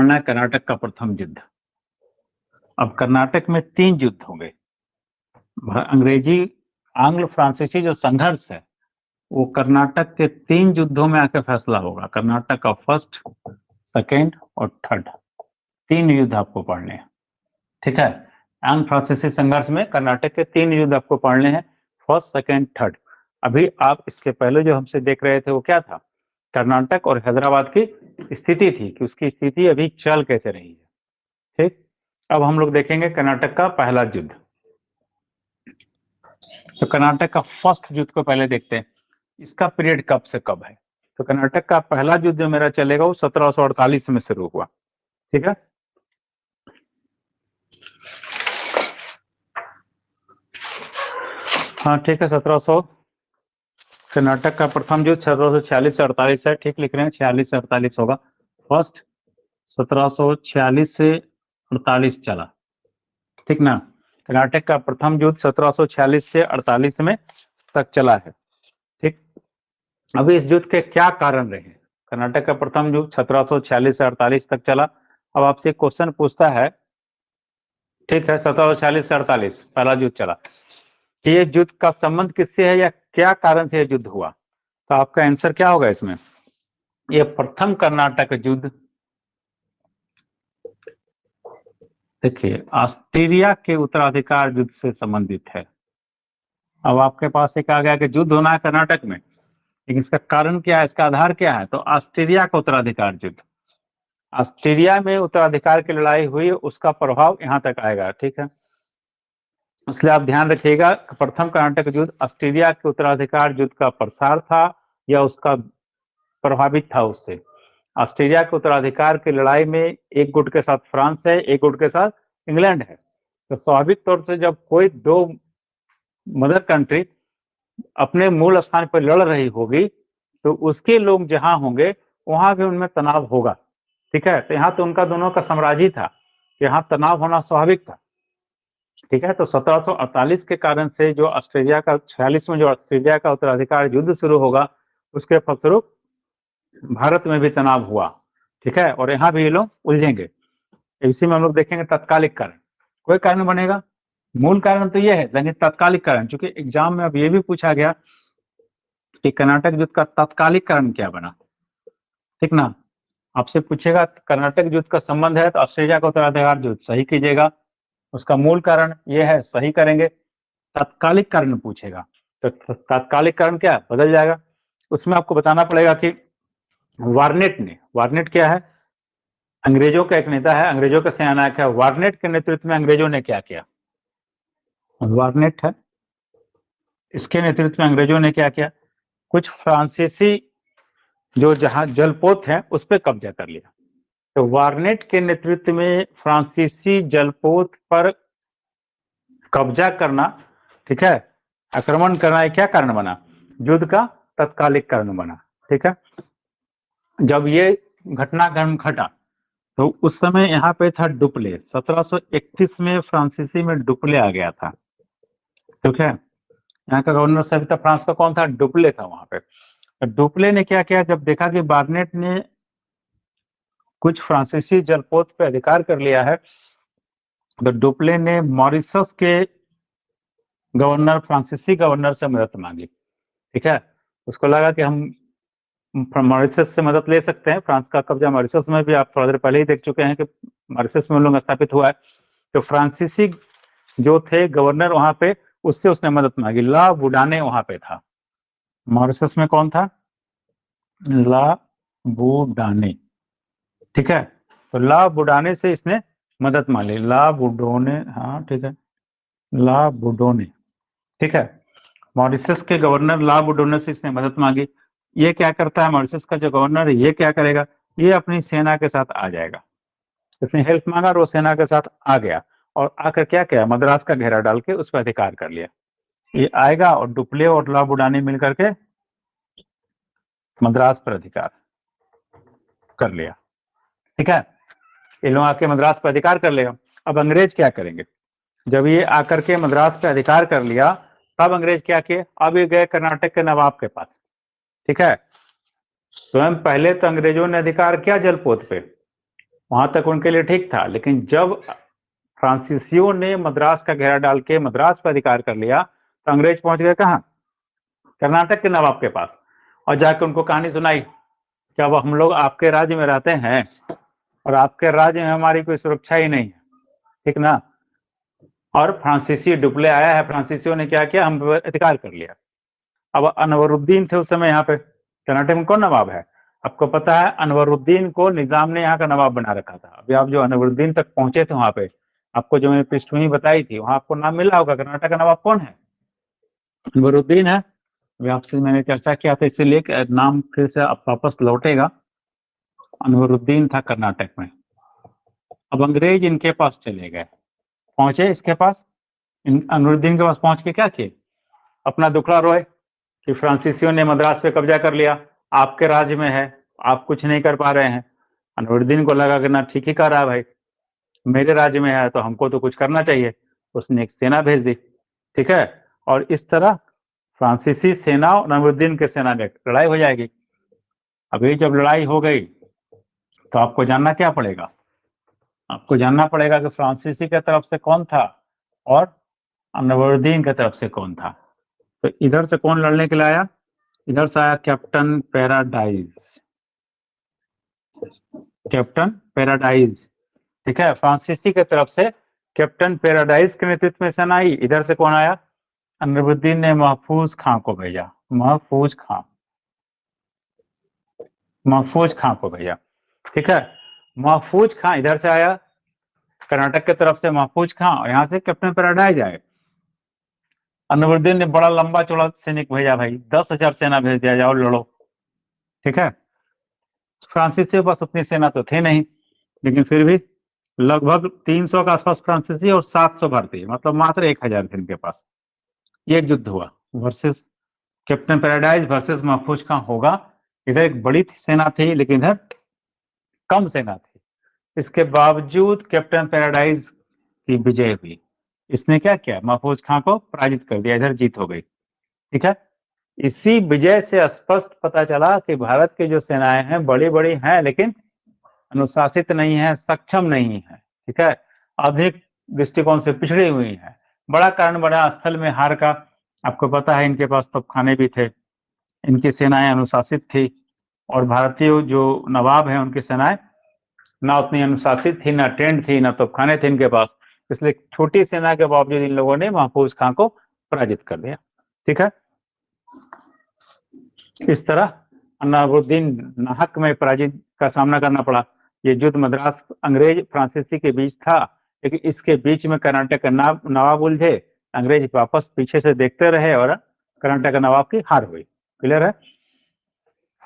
पढ़ना है कर्नाटक का प्रथम युद्ध। अब कर्नाटक में 3 युद्ध होंगे। अंग्रेजी आंग्ल फ्रांसीसी जो संघर्ष है वो कर्नाटक के 3 युद्धों में आकर फैसला होगा। कर्नाटक का फर्स्ट, सेकेंड और थर्ड, 3 युद्ध आपको पढ़ने हैं। ठीक है, आंग्ल फ्रांसीसी संघर्ष में कर्नाटक के 3 युद्ध आपको पढ़ने हैं, फर्स्ट, सेकेंड, थर्ड। अभी आप इसके पहले जो हमसे देख रहे थे वो क्या था? कर्नाटक और हैदराबाद की स्थिति थी कि उसकी स्थिति अभी चल कैसे रही है। ठीक, अब हम लोग देखेंगे कर्नाटक का पहला युद्ध। तो कर्नाटक का फर्स्ट युद्ध को पहले देखते हैं, इसका पीरियड कब से कब है। तो कर्नाटक का पहला युद्ध जो मेरा चलेगा वो 1748 में शुरू हुआ। ठीक है, हाँ ठीक है, 1700 कर्नाटक का प्रथम युद्ध 1746 से 48 है। ठीक लिख रहे हैं, 46 से 48 होगा। फर्स्ट 1746 से 48 चला। ठीक ना, कर्नाटक का प्रथम युद्ध 1746 से 48 में तक चला है। ठीक, अभी इस युद्ध के क्या कारण रहे? कर्नाटक का प्रथम युद्ध 1746 से 48 तक चला। अब आपसे क्वेश्चन पूछता है, ठीक है, 1746 से 48 पहला युद्ध चला, कि ये युद्ध का संबंध किससे है या क्या कारण से यह युद्ध हुआ? तो आपका आंसर क्या होगा इसमें? ये प्रथम कर्नाटक युद्ध, देखिए, ऑस्ट्रेलिया के उत्तराधिकार युद्ध से संबंधित है। अब आपके पास एक आ गया कि युद्ध होना है कर्नाटक में, लेकिन इसका कारण क्या है, इसका आधार क्या है? तो ऑस्ट्रेलिया का उत्तराधिकार युद्ध, ऑस्ट्रेलिया में उत्तराधिकार की लड़ाई हुई, उसका प्रभाव यहाँ तक आएगा। ठीक है, इसलिए आप ध्यान रखिएगा, प्रथम कर्नाटक युद्ध ऑस्ट्रेलिया के उत्तराधिकार युद्ध का प्रसार था या उसका प्रभावित था उससे। ऑस्ट्रेलिया के उत्तराधिकार की लड़ाई में एक गुट के साथ फ्रांस है, एक गुट के साथ इंग्लैंड है। तो स्वाभाविक तौर से जब कोई दो मदर कंट्री अपने मूल स्थान पर लड़ रही होगी तो उसके लोग जहां होंगे वहां भी उनमें तनाव होगा। ठीक है, तो यहाँ तो उनका दोनों का साम्राज्य था, यहाँ तनाव होना स्वाभाविक था। ठीक है, तो 1748 के कारण से जो ऑस्ट्रेलिया का 46 में जो ऑस्ट्रेलिया का उत्तराधिकार युद्ध शुरू होगा, उसके फलस्वरूप भारत में भी तनाव हुआ। ठीक है, और यहाँ भी ये लोग उलझेंगे। इसी में हम लोग देखेंगे तत्कालिक कारण, कोई कारण बनेगा, मूल कारण तो ये है, लेकिन तत्कालिक कारण, चूंकि एग्जाम में अब ये भी पूछा गया कि कर्नाटक युद्ध का तत्कालिक कारण क्या बना। ठीक ना, आपसे पूछेगा कर्नाटक युद्ध का संबंध है तो ऑस्ट्रेलिया का उत्तराधिकार युद्ध, सही कीजिएगा। उसका मूल कारण ये है, सही करेंगे। तात्कालिक कारण पूछेगा तो तात्कालिक कारण क्या है, बदल जाएगा। उसमें आपको बताना पड़ेगा कि वार्नेट क्या है? अंग्रेजों का एक नेता है, अंग्रेजों का सेनानायक है। वार्नेट के नेतृत्व में अंग्रेजों ने क्या किया? वार्नेट है, इसके नेतृत्व में अंग्रेजों ने क्या किया? कुछ फ्रांसीसी जो जहां जलपोत हैं उस पर कब्जा कर लिया। तो वार्नेट के नेतृत्व में फ्रांसीसी जलपोत पर कब्जा करना, ठीक है, आक्रमण करना, ये क्या कारण बना? युद्ध का तत्कालिक कारण बना। ठीक है, जब ये घटनाक्रम घटा तो उस समय यहाँ पे था डुप्ले। 1731 में फ्रांसीसी में डुप्ले आ गया था। ठीक है, यहाँ का गवर्नर साहब था फ्रांस का, कौन था? डुप्ले था वहां पे। डुप्ले ने क्या किया, जब देखा कि बार्नेट ने कुछ फ्रांसीसी जलपोत पे अधिकार कर लिया है, तो डुप्ले ने मॉरिशस के गवर्नर, फ्रांसीसी गवर्नर से मदद मांगी। ठीक है, उसको लगा कि हम मॉरिशस से मदद ले सकते हैं, फ्रांस का कब्जा मॉरिशस में भी आप थोड़ा देर पहले ही देख चुके हैं कि मॉरिशस में उन लोग स्थापित हुआ है। तो फ्रांसीसी जो थे गवर्नर वहां पे, उससे उसने मदद मांगी। ला बुडाने वहां पे था, मॉरिशस में कौन था? ला बुडाने। ठीक है, तो ला बुडाने से इसने मदद मांगी। ला बुडोने, हाँ ठीक है, ला बुडोने। ठीक है, मॉरिशस के गवर्नर ला बुडोने से इसने मदद मांगी। ये क्या करता है, मॉरिशस का जो गवर्नर है ये क्या करेगा, ये अपनी सेना के साथ आ जाएगा। इसने हेल्प मांगा और वो सेना के साथ आ गया, और आकर क्या किया, मद्रास का घेरा डाल के उस पर अधिकार कर लिया। ये आएगा और डुप्ले और ला बुडानी मिलकर के मद्रास पर अधिकार कर लिया। ठीक है, ये लोग आके मद्रास पर अधिकार कर लेगा। अब अंग्रेज क्या करेंगे? जब ये आकर के मद्रास पे अधिकार कर लिया, तब अंग्रेज क्या किए, अब ये गए कर्नाटक के नवाब के पास। ठीक है, स्वयं पहले तो अंग्रेजों ने अधिकार किया जलपोत पे, वहां तक उनके लिए ठीक था, लेकिन जब फ्रांसीसियों ने मद्रास का घेरा डाल के मद्रास पर अधिकार कर लिया तो अंग्रेज पहुंच गए कहाँ? कर्नाटक के नवाब के पास, और जाकर उनको कहानी सुनाई कि अब हम लोग आपके राज्य में रहते हैं और आपके राज्य में हमारी कोई सुरक्षा ही नहीं है, ठीक ना। और फ्रांसीसी डुप्ले आया है, फ्रांसीसियों ने क्या किया, हम पर अधिकार कर लिया। अब अनवरुद्दीन थे उस समय यहाँ पे, कर्नाटक में कौन नवाब है? आपको पता है अनवरुद्दीन को निजाम ने यहाँ का नवाब बना रखा था। अभी आप जो अनवरुद्दीन तक पहुंचे थे वहां पे, आपको जो मैंने पृष्ठभूमि बताई थी, वहां आपको नाम मिला होगा, कर्नाटक का नवाब कौन है? अनवरुद्दीन है। अभी आपसे मैंने चर्चा किया था, इसीलिए नाम फिर से आप वापस लौटेगा। अनवरुद्दीन था कर्नाटक में। अब अंग्रेज इनके पास चले गए, पहुंचे इसके पास, अनवरुद्दीन के पास पहुंच के क्या किए, अपना दुखड़ा रोए कि फ्रांसीसियों ने मद्रास पे कब्जा कर लिया, आपके राज्य में है, आप कुछ नहीं कर पा रहे हैं। अनवरुद्दीन को लगा कि ना ठीक ही कर रहा है भाई, मेरे राज्य में है तो हमको तो कुछ करना चाहिए। उसने एक सेना भेज दी, ठीक है, और इस तरह फ्रांसीसी सेना और अनवरुद्दीन के सेना में लड़ाई हो जाएगी। अभी जब लड़ाई हो गई तो आपको जानना क्या पड़ेगा, आपको जानना पड़ेगा कि फ्रांसीसी की तरफ से कौन था और अनवरुद्दीन की तरफ से कौन था। तो इधर से कौन लड़ने के लिए आया? इधर से आया कैप्टन पैराडाइज, कैप्टन पैराडाइज, ठीक है। फ्रांसीसी की तरफ से कैप्टन पैराडाइज के नेतृत्व में सेना आई। इधर से कौन आया? अनवरुद्दीन ने महफूज खां को भेजा, महफूज खां, महफूज खां को भेजा, ठीक है। महफूज खां इधर से आया कर्नाटक की तरफ से, महफूज खां, और यहाँ से कैप्टन पैराडाइज आए। अनवरुद्दीन ने बड़ा लंबा चौड़ा सैनिक भेजा भाई, 10,000 सेना भेज दिया, जाओ लड़ो, ठीक है। फ्रांसीसी के पास उतनी सेना तो थे नहीं, लेकिन फिर भी लगभग 300 के आसपास फ्रांसीसी और 700 भारतीय, मतलब मात्र 1,000 थे इनके पास। ये युद्ध हुआ, वर्सेस कैप्टन पैराडाइज वर्सेस महफूज खां होगा। इधर एक बड़ी सेना थी लेकिन इधर कम सेना थी। इसके बावजूद कैप्टन पैराडाइज की विजय हुई। इसने क्या किया, महफूज खां को पराजित कर दिया, इधर जीत हो गई, ठीक है। इसी विजय से स्पष्ट पता चला कि भारत की जो सेनाएं हैं बड़ी बड़ी हैं लेकिन अनुशासित नहीं है, सक्षम नहीं है, ठीक है, आधुनिक दृष्टिकोण से पिछड़ी हुई है। बड़ा कारण बड़ा स्थल में हार का। आपको पता है इनके पास तोपखाने भी थे, इनकी सेनाएं अनुशासित थी, और भारतीय जो नवाब हैं उनकी सेनाएं ना उतनी अनुशासित थी, ना ट्रेंड थी, ना तोपखाने थे इनके पास। इसलिए छोटी सेना के बावजूद इन लोगों ने महफूज खां को पराजित कर दिया, ठीक है। इस तरह अलाउद्दीन नाहक में पराजित का सामना करना पड़ा। ये युद्ध मद्रास अंग्रेज फ्रांसीसी के बीच था, लेकिन इसके बीच में कर्नाटक का नवाब उलझे, अंग्रेज वापस पीछे से देखते रहे और कर्नाटक का नवाब की हार हुई। क्लियर है।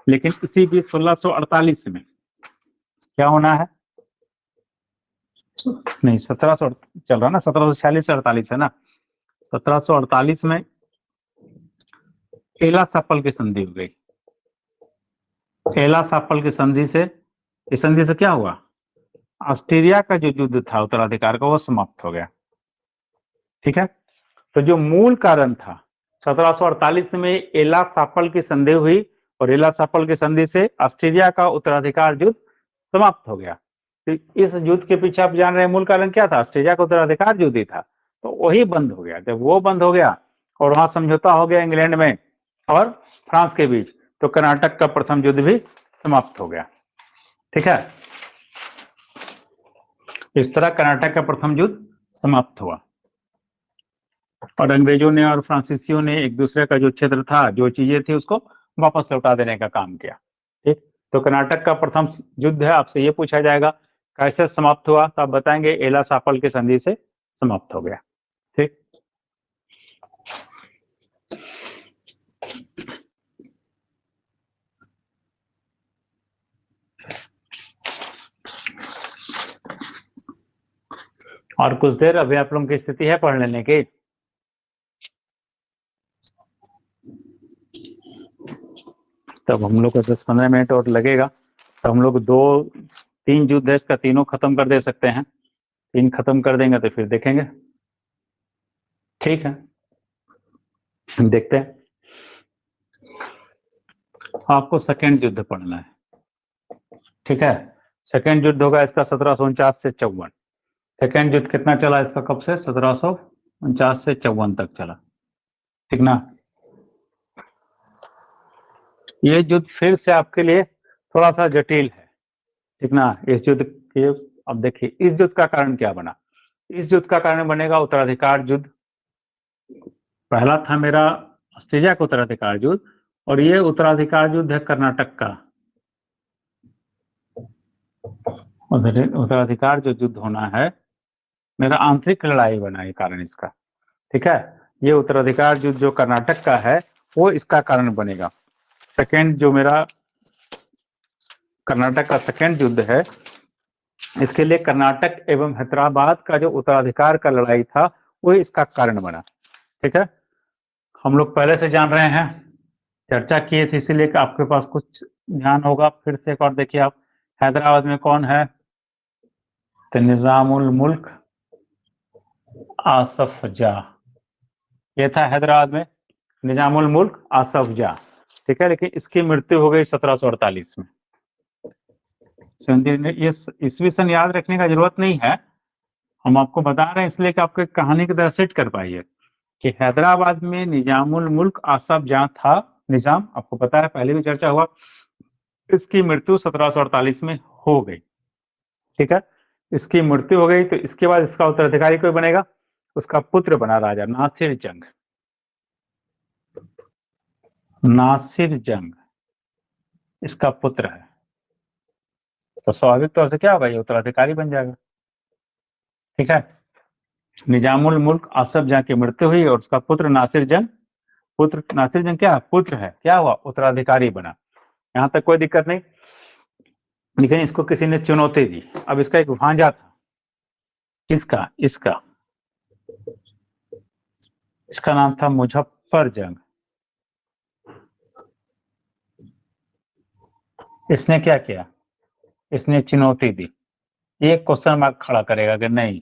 लेकिन इसी बीच 1648 में क्या होना है, नहीं 1700 चल रहा ना, 1746 से 48 है ना। 1748 में एला सप्पल की संधि हो गई। एला सप्पल की संधि से, इस संधि से क्या हुआ, ऑस्ट्रेलिया का जो युद्ध था उत्तराधिकार का वो समाप्त हो गया, ठीक है। तो जो मूल कारण था 1748 में एला सप्पल की संधि हुई, और एला सप्पल की संधि से ऑस्ट्रेलिया का उत्तराधिकार युद्ध समाप्त हो गया। तो इस युद्ध के पीछे आप जान रहे हैं मूल कारण क्या था, ऑस्ट्रेलिया का उत्तराधिकार युद्ध ही था। तो वही बंद हो गया। जब वो बंद हो गया और वहां समझौता हो गया इंग्लैंड में और फ्रांस के बीच, तो कर्नाटक का प्रथम युद्ध भी समाप्त हो गया, ठीक है। इस तरह कर्नाटक का प्रथम युद्ध समाप्त हुआ, और अंग्रेजों ने और फ्रांसीसियों ने एक दूसरे का जो क्षेत्र था, जो चीजें थी, उसको वापस लौटा देने का काम किया, ठीक। तो कर्नाटक का प्रथम युद्ध है, आपसे ये पूछा जाएगा कैसे समाप्त हुआ, तो आप बताएंगे एला सप्पल की संधि से समाप्त हो गया, ठीक। और कुछ देर अभी आप लोगों की स्थिति है पढ़ लेने की। तब हम लोग को 10-15 मिनट और लगेगा, तो हम लोग 2-3 युद्ध है इसका, तीनों खत्म कर दे सकते हैं। 3 खत्म कर देंगे तो फिर देखेंगे, ठीक है। देखते हैं, आपको सेकेंड युद्ध पढ़ना है, ठीक है। सेकेंड युद्ध होगा इसका 1749 से 54। सेकेंड युद्ध कितना चला इसका, कब से, 1749 से 54 तक चला, ठीक ना। ये युद्ध फिर से आपके लिए थोड़ा सा जटिल है, ठीक ना। इस युद्ध के, अब देखिए इस युद्ध का कारण क्या बना। इस युद्ध का कारण बनेगा उत्तराधिकार युद्ध। पहला था मेरा ऑस्ट्रेलिया का उत्तराधिकार युद्ध, और ये उत्तराधिकार युद्ध है कर्नाटक का। उत्तराधिकार जो युद्ध होना है मेरा आंतरिक लड़ाई बना है कारण इसका, ठीक है। ये उत्तराधिकार युद्ध जो कर्नाटक का है वो इसका कारण बनेगा। सेकेंड जो मेरा कर्नाटक का सेकेंड युद्ध है, इसके लिए कर्नाटक एवं हैदराबाद का जो उत्तराधिकार का लड़ाई था वो इसका कारण बना, ठीक है। हम लोग पहले से जान रहे हैं, चर्चा किए थे, इसीलिए कि आपके पास कुछ ध्यान होगा। फिर से एक और देखिए आप, हैदराबाद में कौन है, तो निजामुल मुल्क आसफ जा, ये था हैदराबाद में निजामुल मुल्क आसफ जा, ठीक है। लेकिन इसकी मृत्यु हो गई 1748 में। ये ईस्वी सन याद रखने का जरूरत नहीं है, हम आपको बता रहे हैं इसलिए कि आपको एक कहानी की तरह सेट कर पाइए कि हैदराबाद में निजामुल मुल्क आसफ जा था निजाम, आपको पता है पहले भी चर्चा हुआ। इसकी मृत्यु 1748 में हो गई, ठीक है। इसकी मृत्यु हो गई तो इसके बाद इसका उत्तराधिकारी कोई बनेगा, उसका पुत्र बना राजा नासिर जंग। नासिर जंग इसका पुत्र है, तो स्वाभाविक तौर से क्या होगा, ये उत्तराधिकारी बन जाएगा, ठीक है। निजामुल मुल्क आसफ जंग की मृत्यु हुई और उसका पुत्र नासिर जंग, पुत्र नासिर जंग क्या पुत्र है, क्या हुआ, उत्तराधिकारी बना। यहां तक कोई दिक्कत नहीं, लेकिन इसको किसी ने चुनौती दी। अब इसका एक भांजा था, किसका, इसका नाम था मुजफ्फर जंग। इसने क्या किया, इसने चुनौती दी। एक क्वेश्चन मार्क खड़ा करेगा कि नहीं,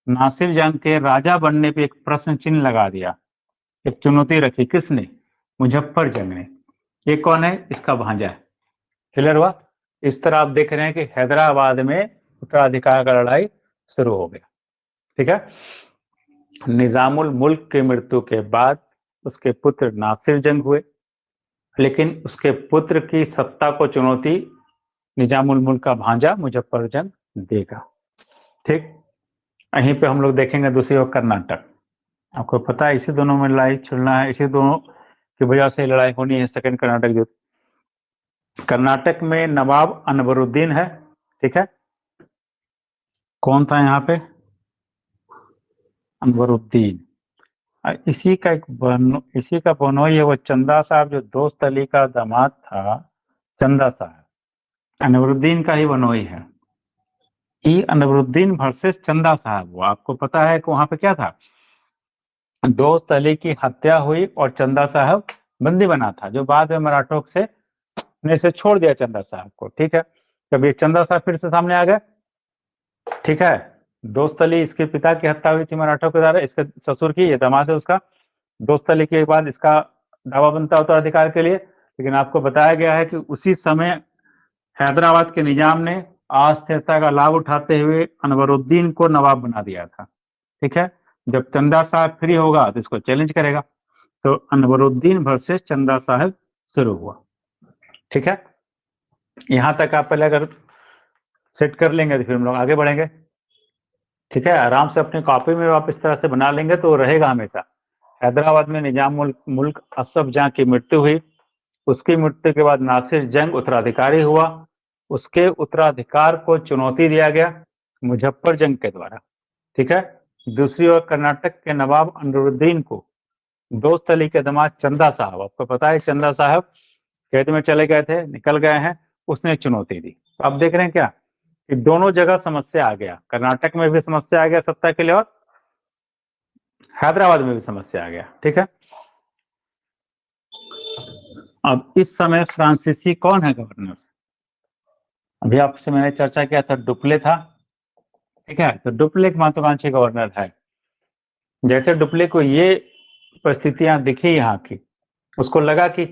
नासिर जंग के राजा बनने पे एक प्रश्न चिन्ह लगा दिया, एक चुनौती रखी, किसने, मुजफ्फर जंग ने। ये कौन है, इसका भांजा है। क्लियर हुआ। इस तरह आप देख रहे हैं कि हैदराबाद में उत्तराधिकार का लड़ाई शुरू हो गया, ठीक है। निजामुल मुल्क की मृत्यु के बाद उसके पुत्र नासिर जंग हुए, लेकिन उसके पुत्र की सत्ता को चुनौती निजामुल मुल्क का भांजा मुजफ्फर जंग देगा, ठीक। यहीं पे हम लोग देखेंगे दूसरी ओर कर्नाटक। आपको पता है इसी दोनों में लड़ाई छिड़ना है, इसी दोनों की वजह से लड़ाई होनी है, सेकंड कर्नाटक युद्ध। कर्नाटक में नवाब अनवरुद्दीन है, ठीक है। कौन था यहाँ पे, अनवरुद्दीन। इसी का इसी का बनोई है वो चंदा साहब, जो दोस्त अली का दामाद था, चंदा साहब अनवरुद्दीन का ही बनोई है। ई अनवरुद्दीन वर्सेस चंदा साहब, वो आपको पता है कि वहां पे क्या था, दोस्त अली की हत्या हुई और चंदा साहब बंदी बना था, जो बाद में मराठों से ने इसे छोड़ दिया चंदा साहब को, ठीक है। कभी चंदा साहब फिर से सामने आ गए, ठीक है। दोस्त अली, इसके पिता की हत्या हुई थी मराठों के द्वारा, इसके ससुर की, ये दामाद है उसका। दोस्त अली के बाद इसका दावा बनता उत्तराधिकार के लिए, लेकिन आपको बताया गया है कि उसी समय हैदराबाद के निजाम ने अस्थिरता का लाभ उठाते हुए अनवरुद्दीन को नवाब बना दिया था, ठीक है। जब चंदा साहब फ्री होगा तो इसको चैलेंज करेगा, तो अनवरुद्दीन वर्सेस चंदा साहब शुरू हुआ, ठीक है। यहां तक आप पहले अगर सेट कर लेंगे तो फिर हम लोग आगे बढ़ेंगे, ठीक है। आराम से अपनी कॉपी में आप इस तरह से बना लेंगे तो रहेगा हमेशा। हैदराबाद में निजाम मुल्क असफ जहां की मृत्यु हुई, उसकी मृत्यु के बाद नासिर जंग उत्तराधिकारी हुआ, उसके उत्तराधिकार को चुनौती दिया गया मुजफ्फर जंग के द्वारा, ठीक है। दूसरी ओर कर्नाटक के नवाब अनवरुद्दीन को दोस्त अली के दामाद चंदा साहब, आपको पता है चंदा साहब खेत में चले गए थे, निकल गए हैं, उसने चुनौती दी। तो आप देख रहे हैं क्या कि दोनों जगह समस्या आ गया, कर्नाटक में भी समस्या आ गया सत्ता के लिए और हैदराबाद में भी समस्या आ गया, ठीक है। अब इस समय फ्रांसीसी कौन है गवर्नर, अभी आपसे मैंने चर्चा किया था डुप्ले था, ठीक है। तो डुप्ले एक महत्वाकांक्षी गवर्नर है। जैसे डुप्ले को ये परिस्थितियां दिखी यहाँ की, उसको लगा कि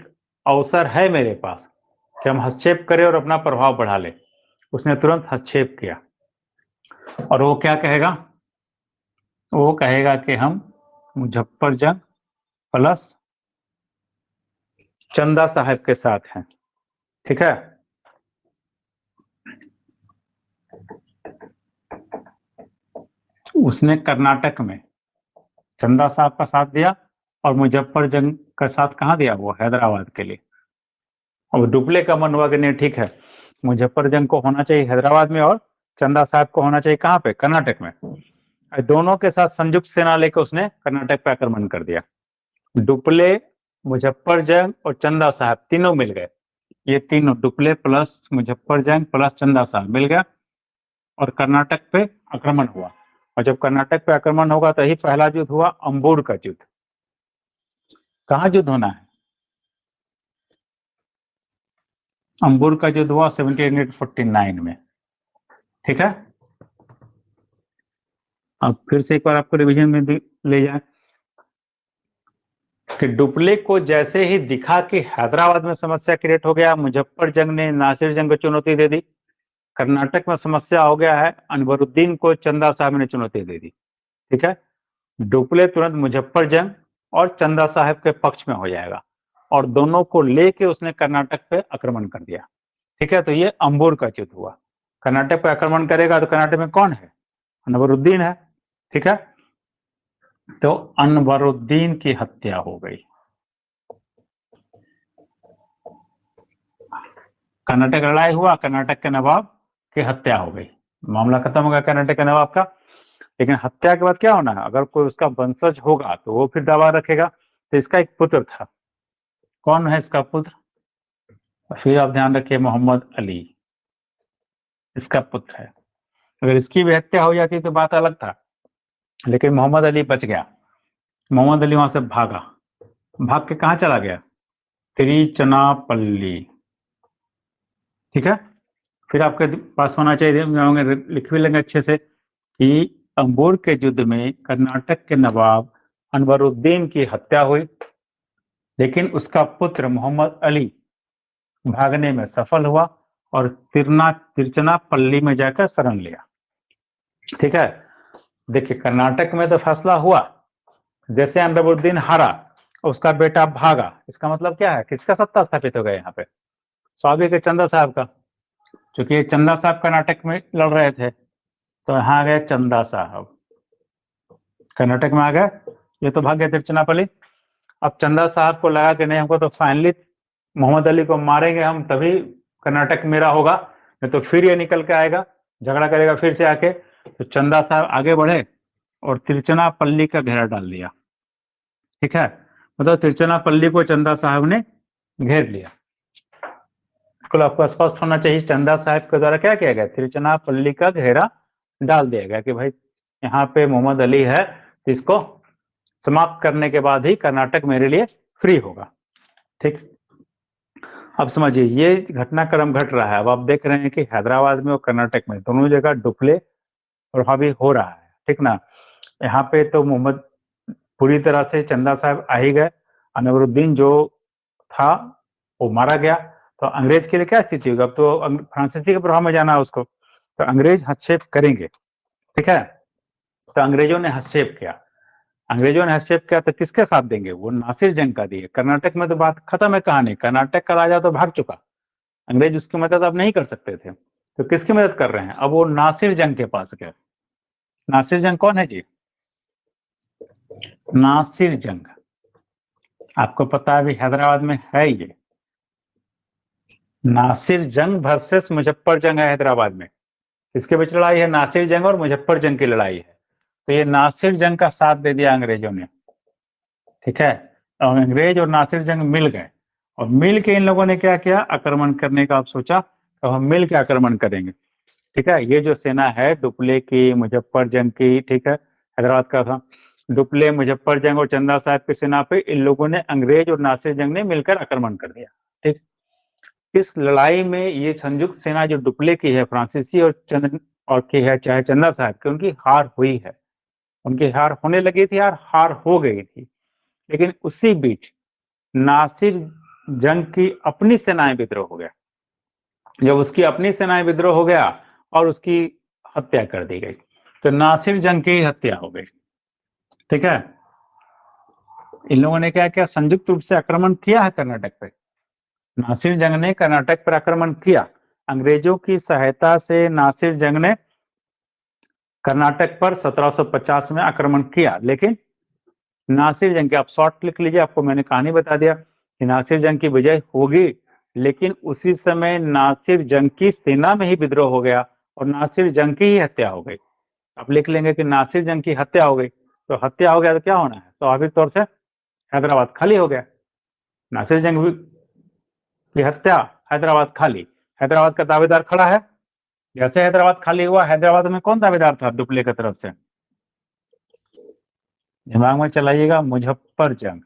अवसर है मेरे पास कि हम हस्तक्षेप करें और अपना प्रभाव बढ़ा ले। उसने तुरंत हस्तक्षेप किया और वो क्या कहेगा, वो कहेगा कि हम मुजफ्फर जंग प्लस चंदा साहब के साथ हैं। ठीक है, उसने कर्नाटक में चंदा साहब का साथ दिया और मुजफ्फर जंग का साथ कहाँ दिया, वो हैदराबाद के लिए। और डुप्ले का मन हुआ कि नहीं ठीक है, मुजफ्फर जंग को होना चाहिए हैदराबाद में और चंदा साहब को होना चाहिए कहाँ पे, कर्नाटक में। दोनों के साथ संयुक्त सेना लेकर उसने कर्नाटक पे आक्रमण कर दिया। डुप्ले, मुजफ्फर जंग और चंदा साहब तीनों मिल गए। ये तीनों डुप्ले प्लस मुजफ्फर जंग प्लस चंदा साहब मिल गया और कर्नाटक पे आक्रमण हुआ। और जब कर्नाटक पे आक्रमण होगा तो ही पहला युद्ध हुआ अंबूर का युद्ध। कहाँ युद्ध होना है, अंबूर का युद्ध हुआ 1749 में। ठीक है, अब फिर से एक बार आपको रिवीजन में ले जाए कि डुप्ले को जैसे ही दिखा कि हैदराबाद में समस्या क्रिएट हो गया, मुजफ्फर जंग ने नासिर जंग को चुनौती दे दी, कर्नाटक में समस्या हो गया है, अनवरुद्दीन को चंदा साहब ने चुनौती दे दी। ठीक है, डुप्ले तुरंत मुजफ्फर जंग और चंदा साहब के पक्ष में हो जाएगा और दोनों को लेके उसने कर्नाटक पे आक्रमण कर दिया। ठीक है, तो ये अंबूर का युद्ध हुआ। कर्नाटक पे आक्रमण करेगा तो कर्नाटक में कौन है, अनवरुद्दीन है। ठीक है, तो अनवरुद्दीन की हत्या हो गई। कर्नाटक लड़ाई हुआ, कर्नाटक के नवाब की हत्या हो गई, मामला खत्म हो गया कर्नाटक के नवाब का। लेकिन हत्या के बाद क्या होना है, अगर कोई उसका वंशज होगा तो वो फिर दावा रखेगा। तो इसका एक पुत्र था, कौन है इसका पुत्र, फिर आप ध्यान रखिए, मोहम्मद अली इसका पुत्र है। अगर इसकी भी हत्या हो जाती तो बात अलग था, लेकिन मोहम्मद अली बच गया। मोहम्मद अली वहां से भागा, भाग के कहा चला गया, तिरुचनापल्ली। ठीक है, फिर आपके पास होना चाहिए, लिख भी लेंगे अच्छे से कि अंबूर के युद्ध में कर्नाटक के नवाब अनवरुद्दीन की हत्या हुई, लेकिन उसका पुत्र मोहम्मद अली भागने में सफल हुआ और तिरुचनापल्ली में जाकर शरण लिया। ठीक है, देखिए कर्नाटक में तो फैसला हुआ, जैसे अनवरुद्दीन हारा उसका बेटा भागा, इसका मतलब क्या है, किसका सत्ता स्थापित हो गया यहाँ पे, स्वाभाविक है चंदा साहब का। क्योंकि चंदा साहब कर्नाटक में लड़ रहे थे तो यहाँ आ गए चंदा साहब, कर्नाटक में आ गए, ये तो भाग गए तिरुचनापल्ली। अब चंदा साहब को लगा कि नहीं, हमको तो फाइनली मोहम्मद अली को मारेंगे हम तभी कर्नाटक मेरा होगा, नहीं तो फिर ये निकल के आएगा, झगड़ा करेगा फिर से आके। तो चंदा साहब आगे बढ़े और तिरुचनापल्ली का घेरा डाल दिया। ठीक है, मतलब तिरुचनापल्ली को चंदा साहब ने घेर लिया। बिल्कुल आपको स्पष्ट होना चाहिए, चंदा साहब के द्वारा क्या किया गया, तिरुचनापल्ली का घेरा डाल दिया गया कि भाई यहाँ पे मोहम्मद अली है, इसको समाप्त करने के बाद ही कर्नाटक मेरे लिए फ्री होगा। ठीक, अब समझिए ये घटनाक्रम घट रहा है। अब आप देख रहे हैं कि हैदराबाद में और कर्नाटक में दोनों जगह डुप्ले प्रभावी हो रहा है। ठीक ना, यहाँ पे तो मोहम्मद पूरी तरह से चंदा साहब आ ही गए, अनवरुद्दीन जो था वो मारा गया। तो अंग्रेज के लिए क्या स्थिति होगी, अब तो फ्रांसीसी के प्रभाव में जाना है उसको, तो अंग्रेज हस्तक्षेप करेंगे। ठीक है, तो अंग्रेजों ने हस्तक्षेप किया, अंग्रेजों ने हस्तक्षेप किया तो किसके साथ देंगे, वो नासिर जंग का दिए। कर्नाटक में तो बात खत्म है कहानी, कर्नाटक का राजा तो भाग चुका, अंग्रेज उसकी मदद अब नहीं कर सकते थे, तो किसकी मदद कर रहे हैं, अब वो नासिर जंग के पास गए। नासिर जंग कौन है जी, नासिर जंग आपको पता है अभी हैदराबाद में है। ये नासिर जंग वर्सेस मुजफ्फर जंग है हैदराबाद में, इसके बीच लड़ाई है, नासिर जंग और मुजफ्फर जंग की लड़ाई है। तो ये नासिर जंग का साथ दे दिया अंग्रेजों ने। ठीक है, और अंग्रेज और नासिर जंग मिल गए और मिल के इन लोगों ने क्या किया, आक्रमण करने का आप सोचा, तो हम मिल के आक्रमण करेंगे। ठीक है, ये जो सेना है डुप्ले की, मुजफ्फर जंग की, ठीक है, हैदराबाद का था, डुप्ले, मुजफ्फर जंग और चंदा साहब की सेना पे इन लोगों ने, अंग्रेज और नासिर जंग ने मिलकर आक्रमण कर दिया। ठीक, इस लड़ाई में ये संयुक्त सेना जो डुप्ले की है, फ्रांसीसी और की है, चाहे चंदा साहब की, उनकी हार हुई है, उनकी हार होने लगी थी, हार हो गई थी। लेकिन उसी बीच नासिर जंग की अपनी सेनाएं विद्रोह हो गया, जब उसकी अपनी सेनाएं विद्रोह हो गया और उसकी हत्या कर दी गई, तो नासिर जंग की हत्या हो गई। ठीक है, इन लोगों ने क्या किया, संयुक्त रूप से आक्रमण किया है कर्नाटक पे। नासिर जंग ने कर्नाटक पर आक्रमण किया, अंग्रेजों की सहायता से नासिर जंग ने कर्नाटक पर 1750 में आक्रमण किया। लेकिन नासिर जंग की, आप शॉर्ट लिख लीजिए, आपको मैंने कहानी बता दिया कि नासिर जंग की विजय होगी, लेकिन उसी समय नासिर जंग की सेना में ही विद्रोह हो गया और नासिर जंग की ही हत्या हो गई। आप लिख लेंगे कि नासिर जंग की हत्या हो गई, तो हत्या हो गया तो क्या होना है, स्वाभाविक तौर से हैदराबाद खाली हो गया। नासिर जंग की हत्या, हैदराबाद खाली, हैदराबाद का दावेदार खड़ा है। जैसे हैदराबाद खाली हुआ, हैदराबाद में कौन दावेदार था डुप्ले की तरफ से, दिमाग में चलाइएगा, मुजफ्फर जंग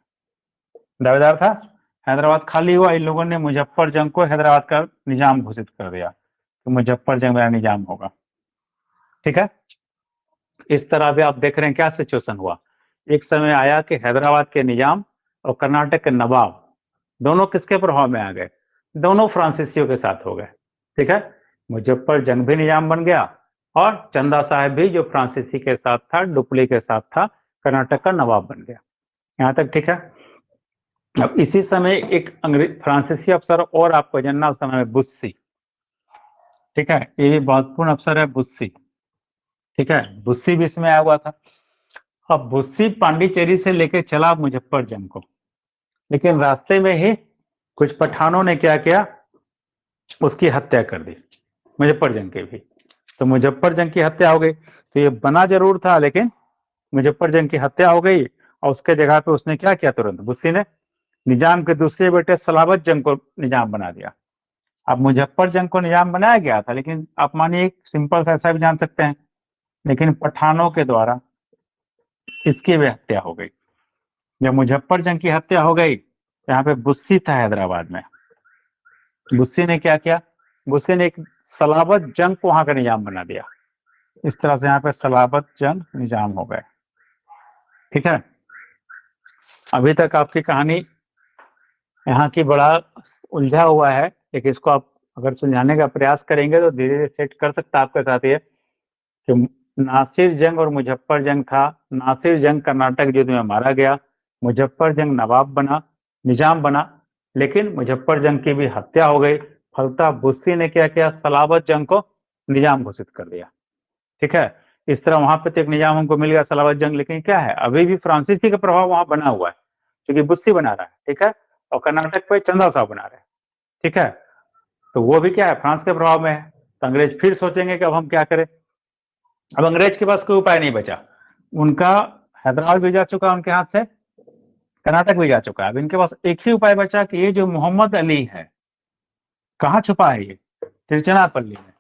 दावेदार था। हैदराबाद खाली हुआ, इन लोगों ने मुजफ्फर जंग को हैदराबाद का निजाम घोषित कर दिया तो मुजफ्फर जंग मेरा निजाम होगा। ठीक है, इस तरह भी आप देख रहे हैं क्या सिचुएशन हुआ। एक समय आया कि हैदराबाद के निजाम और कर्नाटक के नवाब दोनों किसके प्रभाव में आ गए, दोनों फ्रांसीसियों के साथ हो गए। ठीक है, मुजफ्फर जंग भी निजाम बन गया और चंदा साहब भी जो फ्रांसीसी के साथ था, डुप्ले के साथ था, कर्नाटक का नवाब बन गया। यहां तक ठीक है। अब इसी समय एक अंग्रेज फ्रांसीसी अफसर और आपको जानना, उसका नाम है बुस्सी। ठीक है, ये भी महत्वपूर्ण अफसर है बुस्सी। ठीक है, बुस्सी भी इसमें आया हुआ था। अब बुस्सी पांडिचेरी से लेकर चला मुजफ्फर जंग को, लेकिन रास्ते में ही कुछ पठानों ने क्या किया, उसकी हत्या कर दी, मुजफ्फर जंग की भी। तो मुजफ्फर जंग की हत्या हो गई। तो ये बना जरूर था, लेकिन मुजफ्फर जंग की हत्या हो गई और उसके जगह पे उसने क्या किया, तुरंत बुस्सी ने निजाम के दूसरे बेटे सलावत जंग को निजाम बना दिया। अब मुजफ्फर जंग को निजाम बनाया गया था, लेकिन आप मानिए एक सिंपल सा ऐसा भी जान सकते हैं, लेकिन पठानों के द्वारा इसकी भी हत्या हो गई। जब मुजफ्फर जंग की हत्या हो गई, तो यहाँ पे बुस्सी था हैदराबाद में। बुस्सी ने क्या किया, बुस्सी ने एक सलावत जंग को वहां का निजाम बना दिया। इस तरह से यहाँ पे सलावत जंग निजाम हो गए। ठीक है, अभी तक आपकी कहानी यहाँ की बड़ा उलझा हुआ है, लेकिन इसको आप अगर सुलझाने का प्रयास करेंगे तो धीरे धीरे सेट कर सकता है आपके साथ ये कि नासिर जंग और मुजफ्फर जंग था। नासिर जंग कर्नाटक युद्ध में मारा गया, मुजफ्फर जंग नवाब बना, निजाम बना, लेकिन मुजफ्फर जंग की भी हत्या हो गई। फलता बुस्सी ने क्या किया, सलावत जंग को निजाम घोषित कर दिया। ठीक है, इस तरह वहां पे तो एक निजाम हमको मिल गया सलावत जंग, लेकिन क्या है, अभी भी फ्रांसीसी का प्रभाव वहां बना हुआ है, क्योंकि बुस्सी बना रहा है। ठीक है, और कर्नाटक पे चंदा साहब बना रहे हैं। ठीक है, तो वो भी क्या है, फ्रांस के प्रभाव में है। तो अंग्रेज फिर सोचेंगे कि अब हम क्या करें। अब अंग्रेज के पास कोई उपाय नहीं बचा, उनका हैदराबाद भी जा चुका उनके हाथ से, कर्नाटक भी जा चुका है। अब इनके पास एक ही उपाय बचा कि ये जो मोहम्मद अली है, कहाँ छुपा है ये, तिरचनापल्ली में।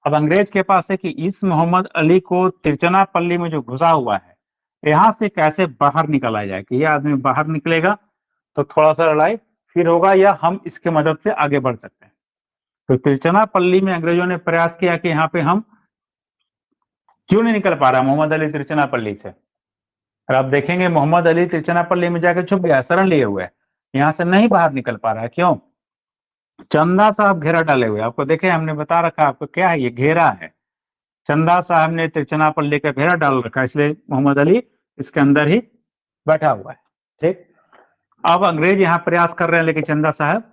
अब अंग्रेज के पास है कि इस मोहम्मद अली को तिरचनापल्ली में जो घुसा हुआ है, यहाँ से कैसे बाहर निकाला जाए, कि ये आदमी बाहर निकलेगा तो थोड़ा सा लड़ाई फिर होगा, या हम इसके मदद से आगे बढ़ सकते हैं। तो तिरचनापल्ली में अंग्रेजों ने प्रयास किया कि यहाँ पे हम क्यों नहीं निकल पा रहा मोहम्मद अली तिरचनापल्ली से। और आप देखेंगे मोहम्मद अली तिरचनापल्ली में जाकर छुप गया, शरण लिए हुए है, यहाँ से नहीं बाहर निकल पा रहा है। क्यों, चंदा साहब घेरा डाले हुए, आपको देखे हमने बता रखा आपको क्या है, ये घेरा है। चंदा साहब ने तिरचनापल्ली का घेरा डाल रखा है, इसलिए मोहम्मद अली इसके अंदर ही बैठा हुआ है। ठीक, अब अंग्रेज यहाँ प्रयास कर रहे हैं, लेकिन चंदा साहब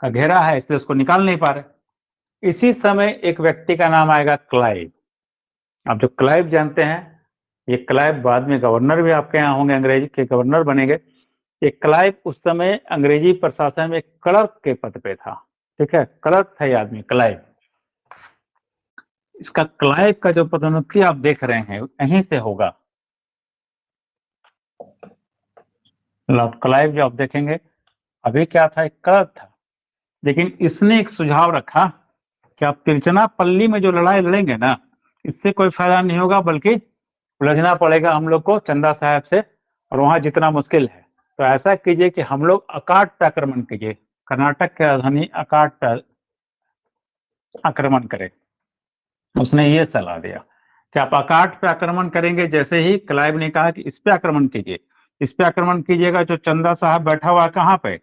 का घेरा है, इसलिए उसको निकाल नहीं पा रहे। इसी समय एक व्यक्ति का नाम आएगा क्लाइव। आप जो क्लाइव जानते हैं, ये क्लाइव बाद में गवर्नर भी आपके यहाँ होंगे, अंग्रेजी के गवर्नर बनेंगे। ये क्लाइव उस समय अंग्रेजी प्रशासन में क्लर्क के पद पे था। ठीक है, क्लर्क था ये आदमी क्लाइव। इसका क्लाइव का जो पदोन्नति आप देख रहे हैं यहीं से होगा। लॉर्ड क्लाइव जो आप देखेंगे, अभी क्या था, एक क्लर्क था, लेकिन इसने एक सुझाव रखा कि आप तिरचनापल्ली में जो लड़ाई लड़ेंगे ना, इससे कोई फायदा नहीं होगा, बल्कि उलझना पड़ेगा हम लोग को चंदा साहब से, और वहां जितना मुश्किल है। तो ऐसा कीजिए कि हम लोग अकाट पे आक्रमण कीजिए, कर्नाटक के राजधानी अकाट पे आक्रमण करें। उसने ये सलाह दिया कि आप अकाट पे आक्रमण करेंगे। जैसे ही क्लाइव ने कहा कि इस पे आक्रमण कीजिए, इस पे आक्रमण कीजिएगा, जो चंदा साहब बैठा हुआ है कहाँ पे,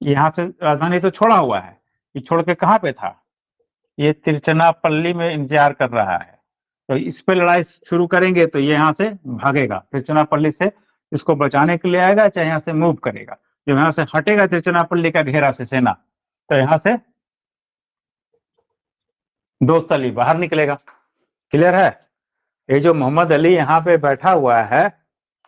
यहाँ से राजधानी तो छोड़ा हुआ है, ये छोड़ के कहाँ पे था, ये तिरुचिरापल्ली में इंतजार कर रहा है, तो इस पे लड़ाई शुरू करेंगे तो ये यहाँ से भागेगा, तिरुचिरापल्ली से इसको बचाने के लिए आएगा, चाहे यहाँ से मूव करेगा। जब यहाँ से हटेगा तिरुचिरापल्ली का घेरा से सेना, तो यहाँ से दोस्त अली बाहर निकलेगा। क्लियर है? ये जो मोहम्मद अली यहाँ पे बैठा हुआ है,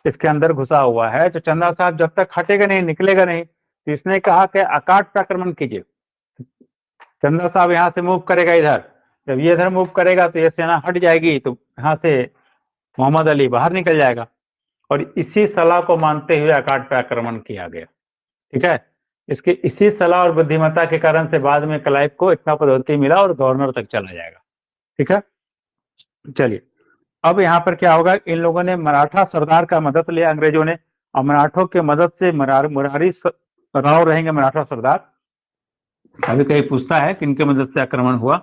इसके अंदर घुसा हुआ है, तो चंदा साहब जब तक हटेगा नहीं, निकलेगा नहीं, तो इसने कहा कि अकाट पे आक्रमण कीजिए। चंदा साहब यहाँ से मूव करेगा इधर, जब ये इधर मूव करेगा तो ये सेना हट जाएगी, तो यहाँ से मोहम्मद अली बाहर निकल जाएगा। और इसी सलाह को मानते हुए अकाट पे आक्रमण किया गया। ठीक है, इसके इसी सलाह और बुद्धिमत्ता के कारण से बाद में क्लाइव को इतना पदोन्नति मिला और गवर्नर तक चला जाएगा। ठीक है, चलिए अब यहाँ पर क्या होगा, इन लोगों ने मराठा सरदार का मदद लिया अंग्रेजों ने, और मराठों के मदद से मुरारी राव रहेंगे मराठा सरदार। कभी कहीं पूछता है कि इनके मदद से आक्रमण हुआ,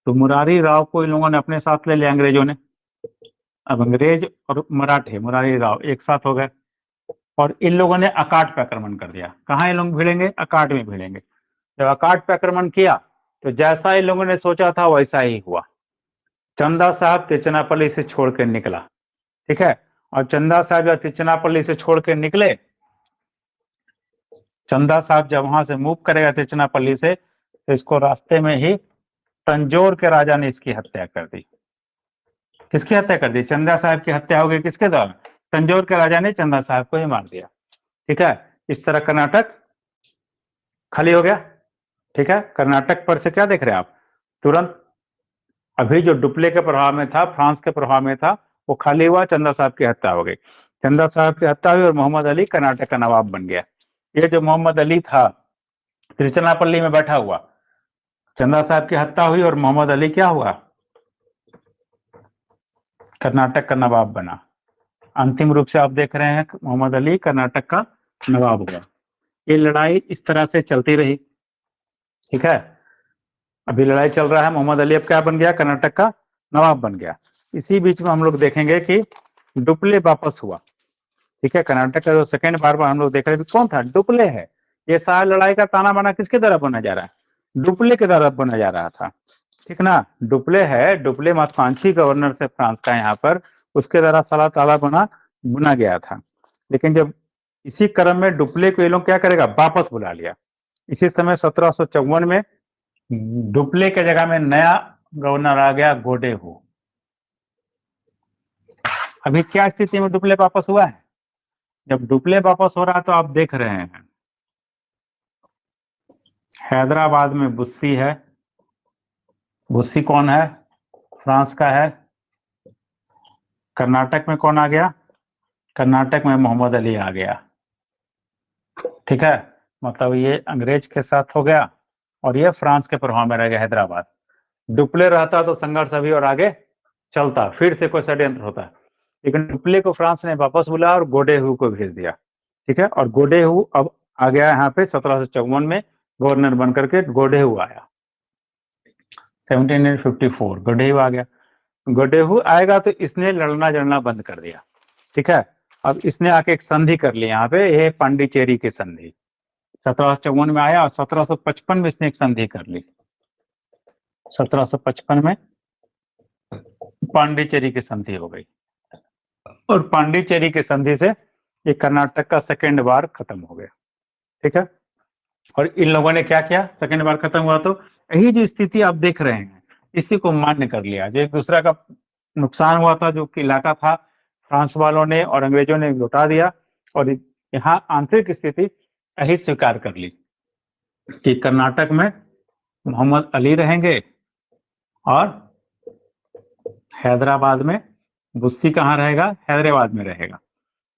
तो मुरारी राव को इन लोगों ने अपने साथ ले लिया अंग्रेजों ने। अब अंग्रेज और मराठे मुरारी राव एक साथ हो गए, और इन लोगों ने अकाट पे आक्रमण कर दिया। कहाँ इन लोग भिड़ेंगे? अकाट में भिड़ेंगे। जब अकाट पे आक्रमण किया तो जैसा इन लोगों ने सोचा था वैसा ही हुआ। चंदा साहब तिरुचिरापल्ली से छोड़ कर निकला। ठीक है, और चंदा साहब जब तिरुचिरापल्ली से छोड़ कर निकले, चंदा साहब जब वहां से मूव करेगा तिरुचिरापल्ली से, तो इसको रास्ते में ही तंजौर के राजा ने इसकी हत्या कर दी। किसकी हत्या कर दी? चंदा साहब की हत्या हो गई किसके द्वारा? तंजौर के राजा ने चंदा साहब को ही मार दिया। ठीक है, इस तरह कर्नाटक खाली हो गया। ठीक है, कर्नाटक पर से क्या देख रहे हैं आप? तुरंत अभी जो डुप्ले के प्रभाव में था, फ्रांस के प्रभाव में था, वो खाली हुआ, चंदा साहब की हत्या हो गई। चंदा साहब की हत्या हुई और मोहम्मद अली कर्नाटक का नवाब बन गया। ये जो मोहम्मद अली था तिरुचिरापल्ली में बैठा हुआ, चंदा साहब की हत्या हुई और मोहम्मद अली क्या हुआ? कर्नाटक का नवाब बना। अंतिम रूप से आप देख रहे हैं मोहम्मद अली कर्नाटक का नवाब हुआ। ये लड़ाई इस तरह से चलती रही। ठीक है, अभी लड़ाई चल रहा है, मोहम्मद अली अब क्या बन गया? कर्नाटक का नवाब बन गया। इसी बीच में हम लोग देखेंगे कि डुप्ले वापस हुआ। ठीक है, कर्नाटक का जो सेकेंड बार हम लोग देख रहे थे, कौन था? डुप्ले है। ये सारा लड़ाई का ताना बाना किसके तरफ बना जा रहा है? डुप्ले की तरफ बना जा रहा था। ठीक ना, डुप्ले है, डुप्ले महत्वाकांक्षी गवर्नर से फ्रांस का यहाँ पर, उसके द्वारा सारा ताला बना बुना गया था। लेकिन जब इसी क्रम में डुप्ले को ये लोग क्या करेगा? वापस बुला लिया। इसी समय 1754 में डुप्ले के जगह में नया गवर्नर आ गया, गोडेहू। अभी क्या स्थिति में डुप्ले वापस हुआ है? जब डुप्ले वापस हो रहा है तो आप देख रहे हैं हैदराबाद में बुस्सी है। बुस्सी कौन है? फ्रांस का है। कर्नाटक में कौन आ गया? कर्नाटक में मोहम्मद अली आ गया। ठीक है, मतलब ये अंग्रेज के साथ हो गया और ये फ्रांस के प्रभाव में रह गया हैदराबाद। डुप्ले रहता तो संघर्ष अभी और आगे चलता, फिर से कोई षड्यंत्र होता, लेकिन डुप्ले को फ्रांस ने वापस बुलाया और गोडेहू को भेज दिया। ठीक है, और गोडेहू अब आ गया यहाँ पे 1754 में गवर्नर बनकर के गोडेहू आया। 1754 गोडेहू आ गया। गोडेहू आएगा तो इसने लड़ना जड़ना बंद कर दिया। ठीक है, अब इसने आके एक संधि कर ली यहाँ पे, ये पांडिचेरी की संधि। 1754 में आया और 1755 में इसने एक संधि कर ली। 1755 में पांडिचेरी की संधि हो गई, और पांडिचेरी की संधि से ये कर्नाटक का सेकेंड बार खत्म हो गया। ठीक है, और इन लोगों ने क्या किया? सेकेंड बार खत्म हुआ तो यही जो स्थिति आप देख रहे हैं, इसी को मान्य कर लिया। जो एक दूसरा का नुकसान हुआ था, जो कि इलाका था, फ्रांस वालों ने और अंग्रेजों ने लौटा दिया, और यहाँ आंतरिक स्थिति यही स्वीकार कर ली कि कर्नाटक में मोहम्मद अली रहेंगे और हैदराबाद में बुस्सी कहाँ रहेगा? हैदराबाद में रहेगा।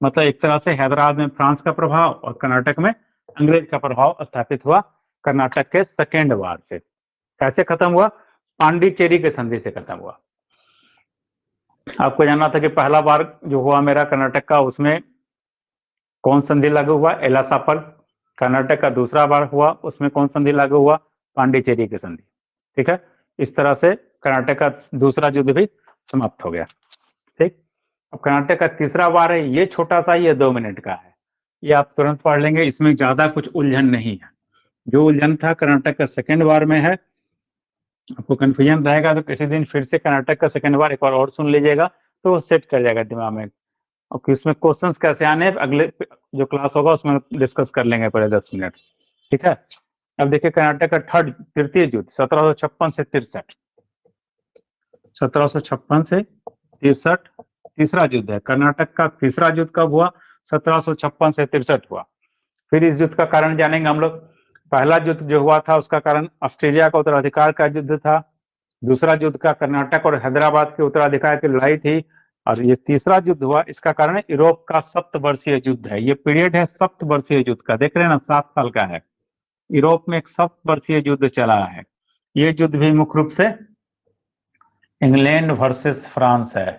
मतलब एक तरह से हैदराबाद में फ्रांस का प्रभाव और कर्नाटक में अंग्रेज का प्रभाव स्थापित हुआ कर्नाटक के सेकेंड वार से। कैसे खत्म हुआ? पांडिचेरी के संधि से खत्म हुआ। आपको जानना था कि पहला बार जो हुआ मेरा कर्नाटक का, उसमें कौन संधि लागू हुआ? एलासापल। कर्नाटक का दूसरा बार हुआ, उसमें कौन संधि लागू हुआ? पांडिचेरी की संधि। ठीक है, इस तरह से कर्नाटक का दूसरा युद्ध भी समाप्त हो गया। ठीक, अब कर्नाटक का तीसरा बार है, ये छोटा सा, ये 2 मिनट का है, ये आप तुरंत पढ़ लेंगे, इसमें ज्यादा कुछ उलझन नहीं है। जो उलझन था कर्नाटक का सेकेंड बार में है, आपको कंफ्यूजन रहेगा तो किसी दिन फिर से कर्नाटक का सेकंड बार एक बार और सुन लीजिएगा, तो वो सेट कर जाएगा दिमाग में। और कि उसमें क्वेश्चंस कैसे आने हैं, अगले जो क्लास होगा उसमें डिस्कस कर लेंगे पहले 10 मिनट। ठीक है। अब देखिए कर्नाटक का तृतीय युद्ध 1756 से 63, 1756 से 63 तीसरा युद्ध है। कर्नाटक का तीसरा युद्ध कब हुआ? 1756 से 63 हुआ। फिर इस युद्ध का कारण जानेंगे हम लोग। पहला युद्ध जो हुआ था उसका कारण ऑस्ट्रेलिया का उत्तराधिकार का युद्ध था। दूसरा युद्ध का कर्नाटक और हैदराबाद के उत्तराधिकार की लड़ाई थी। और ये तीसरा युद्ध हुआ, इसका कारण यूरोप का सप्तवर्षीय युद्ध है। ये पीरियड है सप्तवर्षीय युद्ध का, देख रहे हैं ना, 7 साल का है। यूरोप में एक सप्तवर्षीय युद्ध चला है। ये युद्ध भी मुख्य रूप से इंग्लैंड वर्सेस फ्रांस है।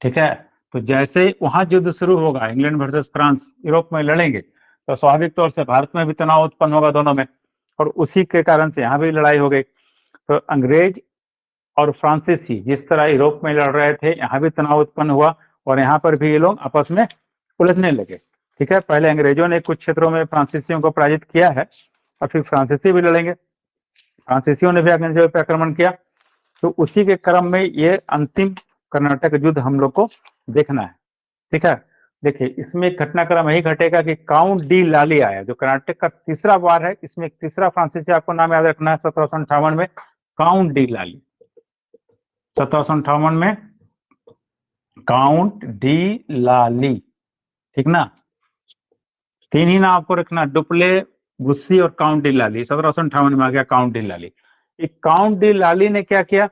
ठीक है। तो जैसे वहां युद्ध शुरू होगा, इंग्लैंड वर्सेस फ्रांस यूरोप में लड़ेंगे, तो स्वाभाविक तौर से भारत में भी तनाव उत्पन्न होगा दोनों में, और उसी के कारण से यहाँ भी लड़ाई हो गई। तो अंग्रेज और फ्रांसीसी जिस तरह यूरोप में लड़ रहे थे, यहाँ भी तनाव उत्पन्न हुआ और यहाँ पर भी ये लोग आपस में उलझने लगे। ठीक है। पहले अंग्रेजों ने कुछ क्षेत्रों में फ्रांसीसियों को पराजित किया है और फिर फ्रांसीसी भी लड़ेंगे। फ्रांसीसियों ने भी अंग्रेजों पर आक्रमण किया। तो उसी के क्रम में ये अंतिम कर्नाटक युद्ध हम लोग को देखना है। ठीक है। देखिए इसमें घटनाक्रम यही घटेगा कि काउंट डी लाली आया, जो कर्नाटक का तीसरा वार है। इसमें एक तीसरा फ्रांसीसी आपको नाम याद रखना है, 1758 में काउंट डी लाली। 1758 में काउंट डी लाली। ठीक ना, 3 ही नाम आपको रखना, डुप्ले, बुस्सी और काउंट डी लाली। 1758 में आ गया काउंट डी लाली। काउंट डी लाली ने क्या किया,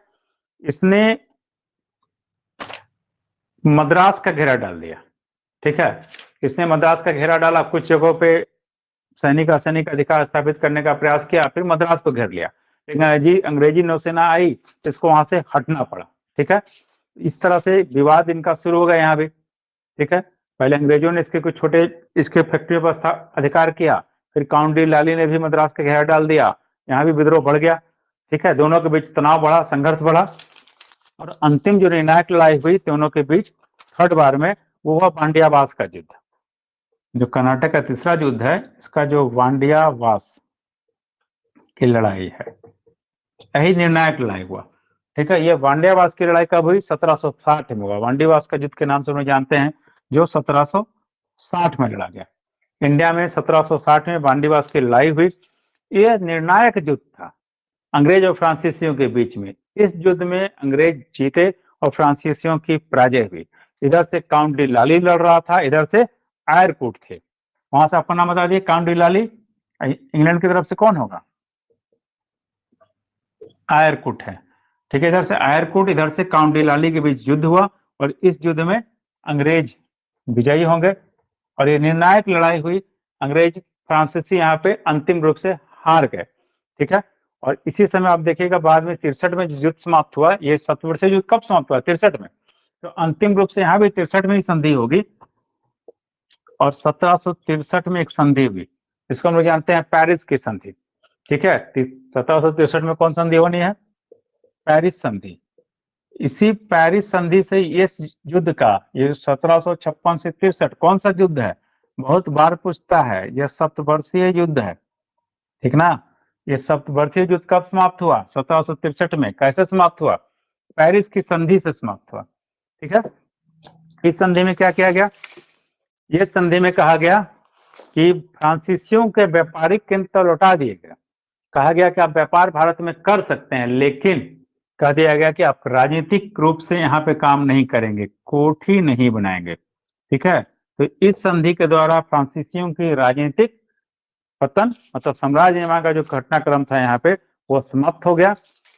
इसने मद्रास का घेरा डाल दिया। ठीक है। इसने मद्रास का घेरा डाला, कुछ जगहों पे सैनिक असैनिक अधिकार स्थापित करने का प्रयास किया, फिर मद्रास को घेर लिया। लेकिन अंग्रेजी नौसेना आई, इसको वहां से हटना पड़ा। ठीक है। इस तरह से विवाद इनका शुरू हो गया यहाँ भी। ठीक है। पहले अंग्रेजों ने इसके कुछ छोटे इसके फैक्ट्री पर अधिकार किया, फिर काउंट डी लाली ने भी मद्रास का घेरा डाल दिया, यहाँ भी विद्रोह बढ़ गया। ठीक है। दोनों के बीच तनाव बढ़ा, संघर्ष बढ़ा, और अंतिम जो निर्णायक लड़ाई हुई दोनों के बीच थर्ड बार में, वो हुआ वांडियावास का युद्ध। जो कर्नाटक का तीसरा युद्ध है, इसका जो वांडियावास की लड़ाई है, यही निर्णायक लड़ाई हुआ। ठीक है। ये वांडियावास की लड़ाई कब हुई? 1760 में हुआ। वांडियावास का युद्ध के नाम से हम जानते हैं, जो 1760 में लड़ा गया। इंडिया में 1760 में वांडियावास की लड़ाई हुई। यह निर्णायक युद्ध था अंग्रेज और फ्रांसीसियों के बीच में। इस युद्ध में अंग्रेज जीते और फ्रांसीसियों की पराजय हुई। इधर से काउंट डी लाली लड़ रहा था, इधर से आयरकूट थे। वहां से आपको नाम बता दिए, काउंट डी लाली। इंग्लैंड की तरफ से कौन होगा? आयरकूट है। ठीक है। इधर से आयरकूट, इधर से काउंट डी लाली के बीच युद्ध हुआ, और इस युद्ध में अंग्रेज विजयी होंगे और ये निर्णायक लड़ाई हुई। अंग्रेज फ्रांसीसी यहाँ पे अंतिम रूप से हार गए। ठीक है। और इसी समय आप देखिएगा बाद में 63 में युद्ध समाप्त हुआ। ये सप्तवर्षीय युद्ध कब समाप्त हुआ? 63 में। तो अंतिम रूप से यहाँ भी 63 में ही संधि होगी, और 1763 में एक संधि हुई, इसको हम लोग जानते हैं पेरिस की संधि। ठीक है। 1763 में कौन संधि होनी है? पेरिस संधि। इसी पेरिस संधि से इस युद्ध का, ये 1756 से 63 कौन सा युद्ध है? बहुत बार पूछता है। यह सप्तवर्षीय युद्ध है। ठीक ना। ये सप्तवर्षीय युद्ध कब समाप्त हुआ? 1763 में। कैसे समाप्त हुआ? पेरिस की संधि से समाप्त हुआ। ठीक है। इस संधि में क्या किया गया? ये संधि में कहा गया कि फ्रांसीसियों के व्यापारिक केंद्र तो लौटा दिए गए। कहा गया कि आप व्यापार भारत में कर सकते हैं, लेकिन कह दिया गया कि आप राजनीतिक रूप से यहाँ पे काम नहीं करेंगे, कोठी नहीं बनाएंगे। ठीक है। तो इस संधि के द्वारा फ्रांसीसियों की राजनीतिक पतन, मतलब साम्राज्य निर्माण का जो घटनाक्रम था यहाँ पे, वो समाप्त हो गया।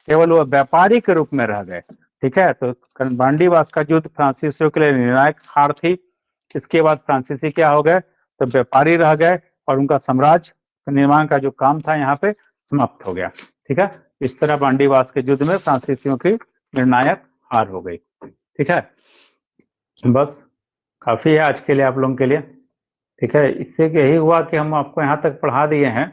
केवल वो व्यापारी के रूप में रह गए। ठीक है। तो वांडीवास का युद्ध फ्रांसीसियों के लिए निर्णायक हार थी। इसके बाद फ्रांसीसी क्या हो गए? तो व्यापारी रह गए, और उनका साम्राज्य निर्माण का जो काम था यहाँ पे समाप्त हो गया। ठीक है। इस तरह वांडीवास के युद्ध में फ्रांसीसियों की निर्णायक हार हो गई। ठीक है। बस काफी है आज के लिए आप लोगों के लिए। ठीक है। इससे यही हुआ कि हम आपको यहाँ तक पढ़ा दिए हैं।